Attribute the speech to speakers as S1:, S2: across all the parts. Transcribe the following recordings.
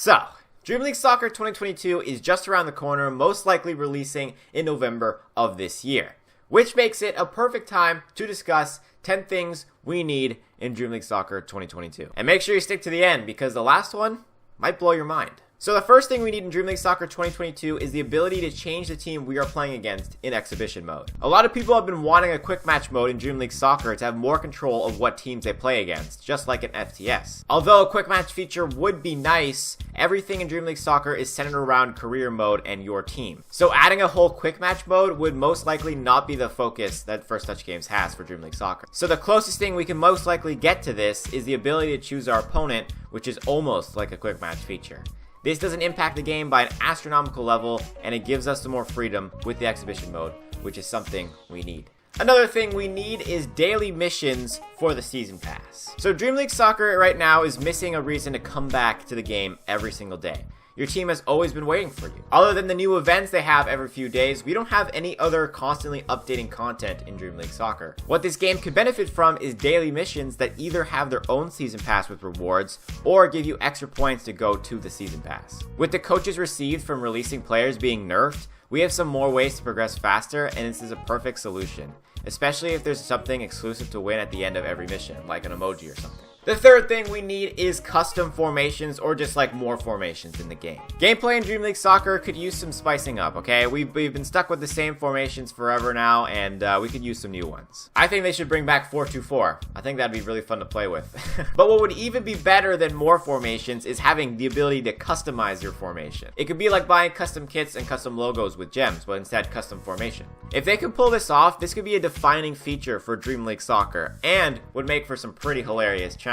S1: So, Dream League Soccer 2022 is just around the corner, most likely releasing in November of this year, which makes it a perfect time to discuss 10 things we need in Dream League Soccer 2022. And make sure you stick to the end because the last one might blow your mind. So the first thing we need in Dream League Soccer 2022 is the ability to change the team we are playing against in exhibition mode. A lot of people have been wanting a quick match mode in Dream League Soccer to have more control of what teams they play against, just like an FTS. Although a quick match feature would be nice, everything in Dream League Soccer is centered around career mode and your team. So adding a whole quick match mode would most likely not be the focus that First Touch Games has for Dream League Soccer. So the closest thing we can most likely get to this is the ability to choose our opponent, which is almost like a quick match feature. This doesn't impact the game by an astronomical level, and it gives us some more freedom with the exhibition mode, which is something we need. Another thing we need is daily missions for the season pass. So Dream League Soccer right now is missing a reason to come back to the game every single day. Your team has always been waiting for you. Other than the new events they have every few days, we don't have any other constantly updating content in Dream League Soccer. What this game could benefit from is daily missions that either have their own season pass with rewards or give you extra points to go to the season pass. With the coaches received from releasing players being nerfed, we have some more ways to progress faster, and this is a perfect solution, especially if there's something exclusive to win at the end of every mission, like an emoji or something. The third thing we need is custom formations, or just like more formations in the game. Gameplay in Dream League Soccer could use some spicing up, okay? We've been stuck with the same formations forever now, and we could use some new ones. I think they should bring back 4-2-4. I think that'd be really fun to play with. But what would even be better than more formations is having the ability to customize your formation. It could be like buying custom kits and custom logos with gems, but instead custom formation. If they could pull this off, this could be a defining feature for Dream League Soccer, and would make for some pretty hilarious challenges.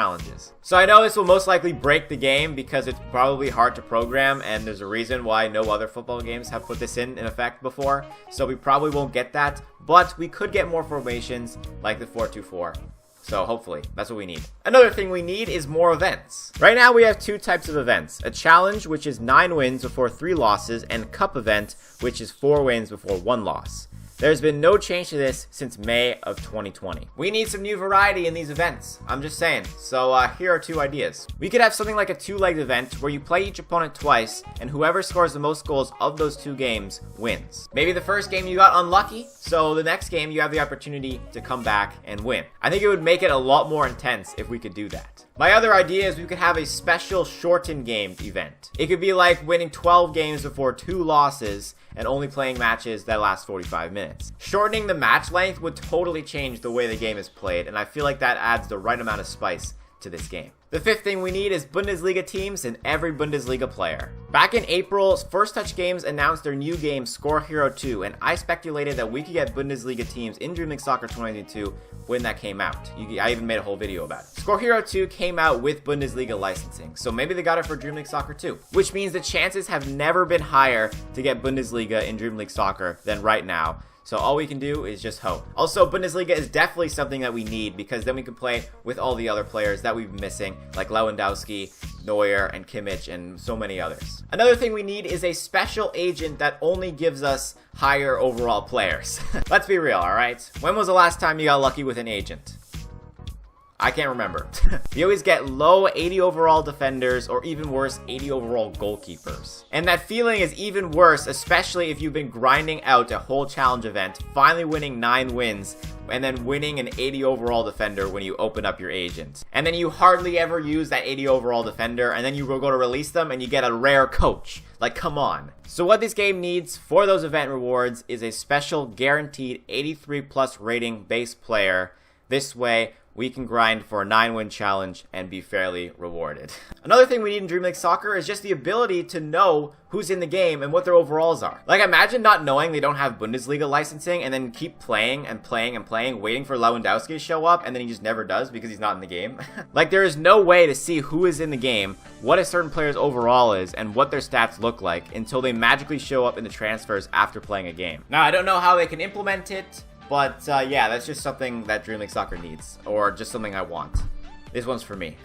S1: So I know this will most likely break the game because it's probably hard to program, and there's a reason why no other football games have put this in effect before, so we probably won't get that, but we could get more formations like the 4-2-4. So hopefully, that's what we need. Another thing we need is more events. Right now we have two types of events. A challenge, which is 9 wins before 3 losses, and cup event, which is 4 wins before 1 loss. There's been no change to this since May of 2020. We need some new variety in these events. I'm just saying. So here are 2 ideas. We could have something like a 2-legged event where you play each opponent twice, and whoever scores the most goals of those 2 games wins. Maybe the first game you got unlucky, so the next game you have the opportunity to come back and win. I think it would make it a lot more intense if we could do that. My other idea is we could have a special shortened game event. It could be like winning 12 games before 2 losses and only playing matches that last 45 minutes. Shortening the match length would totally change the way the game is played, and I feel like that adds the right amount of spice to this game. The 5th thing we need is Bundesliga teams in every Bundesliga player. Back in April, First Touch Games announced their new game Score Hero 2, and I speculated that we could get Bundesliga teams in Dream League Soccer 2022 when that came out. I even made a whole video about it. Score Hero 2 came out with Bundesliga licensing, so maybe they got it for Dream League Soccer 2, which means the chances have never been higher to get Bundesliga in Dream League Soccer than right now. So all we can do is just hope. Also, Bundesliga is definitely something that we need because then we can play with all the other players that we've been missing, like Lewandowski, Neuer, and Kimmich, and so many others. Another thing we need is a special agent that only gives us higher overall players. Let's be real, alright? When was the last time you got lucky with an agent? I can't remember. You always get low 80 overall defenders, or even worse, 80 overall goalkeepers. And that feeling is even worse, especially if you've been grinding out a whole challenge event, finally winning 9 wins, and then winning an 80 overall defender when you open up your agent. And then you hardly ever use that 80 overall defender, and then you go to release them and you get a rare coach. Like, come on. So what this game needs for those event rewards is a special guaranteed 83 plus rating base player. This way, we can grind for a 9-win challenge and be fairly rewarded. Another thing we need in Dream League Soccer is just the ability to know who's in the game and what their overalls are. Like, imagine not knowing they don't have Bundesliga licensing and then keep playing and playing and playing, waiting for Lewandowski to show up, and then he just never does because he's not in the game. Like, there is no way to see who is in the game, what a certain player's overall is, and what their stats look like until they magically show up in the transfers after playing a game. Now, I don't know how they can implement it, but yeah, that's just something that Dream League Soccer needs, or just something I want. This one's for me.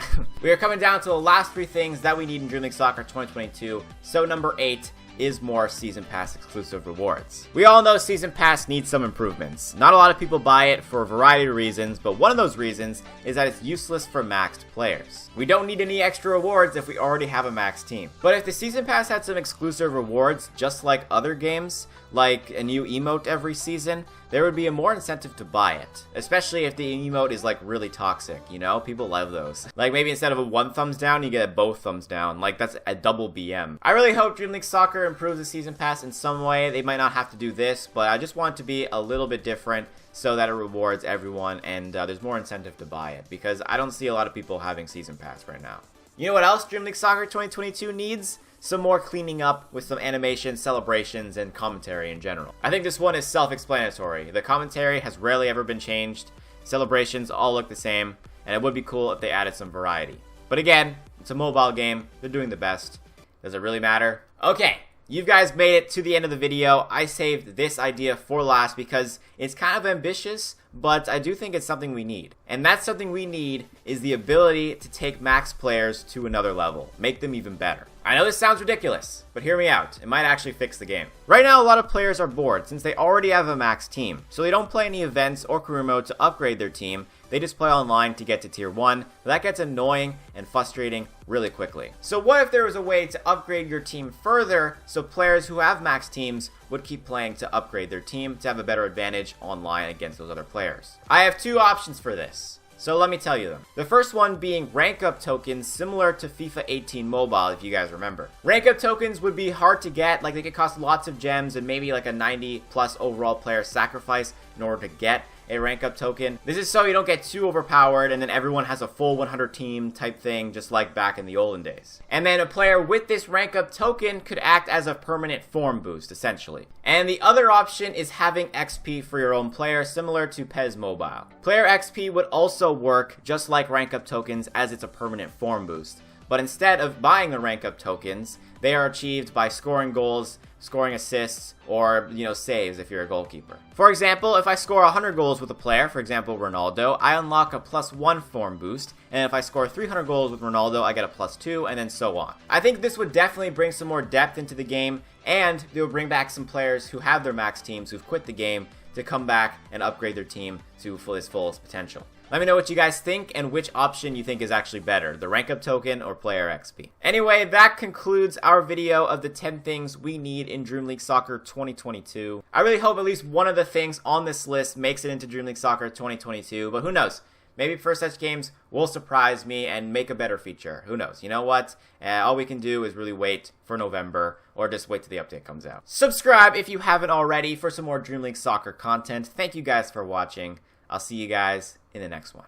S1: We are coming down to the last 3 things that we need in Dream League Soccer 2022. So number 8 is more Season Pass exclusive rewards. We all know Season Pass needs some improvements. Not a lot of people buy it for a variety of reasons, but one of those reasons is that it's useless for maxed players. We don't need any extra rewards if we already have a maxed team. But if the Season Pass had some exclusive rewards, just like other games, like a new emote every season, there would be a more incentive to buy it. Especially if the emote is like really toxic, you know? People love those. Like maybe instead of a 1 thumbs down, you get a both thumbs down. Like that's a double BM. I really hope Dream League Soccer improves the Season Pass in some way. They might not have to do this, but I just want it to be a little bit different so that it rewards everyone and there's more incentive to buy it, because I don't see a lot of people having Season Pass right now. You know what else Dream League Soccer 2022 needs? Some more cleaning up with some animation, celebrations, and commentary in general. I think this one is self-explanatory. The commentary has rarely ever been changed, celebrations all look the same, and it would be cool if they added some variety. But again, it's a mobile game, they're doing the best. Does it really matter? Okay, you guys made it to the end of the video. I saved this idea for last because it's kind of ambitious, but I do think it's something we need. And that something we need is the ability to take max players to another level, make them even better. I know this sounds ridiculous, but hear me out. It might actually fix the game. Right now, a lot of players are bored since they already have a max team, so they don't play any events or career mode to upgrade their team. They just play online to get to tier 1, but that gets annoying and frustrating really quickly. So what if there was a way to upgrade your team further so players who have max teams would keep playing to upgrade their team to have a better advantage online against those other players? I have 2 options for this. So let me tell you them. The first one being rank up tokens similar to FIFA 18 Mobile, if you guys remember. Rank up tokens would be hard to get, like they could cost lots of gems and maybe like a 90 plus overall player sacrifice in order to get a rank up token. This is so you don't get too overpowered and then everyone has a full 100 team type thing, just like back in the olden days. And then a player with this rank up token could act as a permanent form boost, essentially. And the other option is having XP for your own player, similar to PES Mobile. Player XP would also work just like rank up tokens, as it's a permanent form boost. But instead of buying the rank up tokens, they are achieved by scoring goals, scoring assists, or, saves if you're a goalkeeper. For example, if I score 100 goals with a player, for example Ronaldo, I unlock a +1 form boost, and if I score 300 goals with Ronaldo, I get a +2, and then so on. I think this would definitely bring some more depth into the game, and they would bring back some players who have their max teams, who've quit the game, to come back and upgrade their team to its fullest potential. Let me know what you guys think and which option you think is actually better, the rank up token or player XP. Anyway, that concludes our video of the 10 things we need in Dream League Soccer 2022. I really hope at least one of the things on this list makes it into Dream League Soccer 2022, but who knows? Maybe First Touch Games will surprise me and make a better feature. Who knows? You know what? All we can do is really wait for November, or just wait till the update comes out. Subscribe if you haven't already for some more Dream League Soccer content. Thank you guys for watching. I'll see you guys in the next one.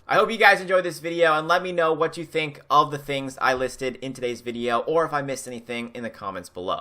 S1: I hope you guys enjoyed this video, and let me know what you think of the things I listed in today's video, or if I missed anything in the comments below.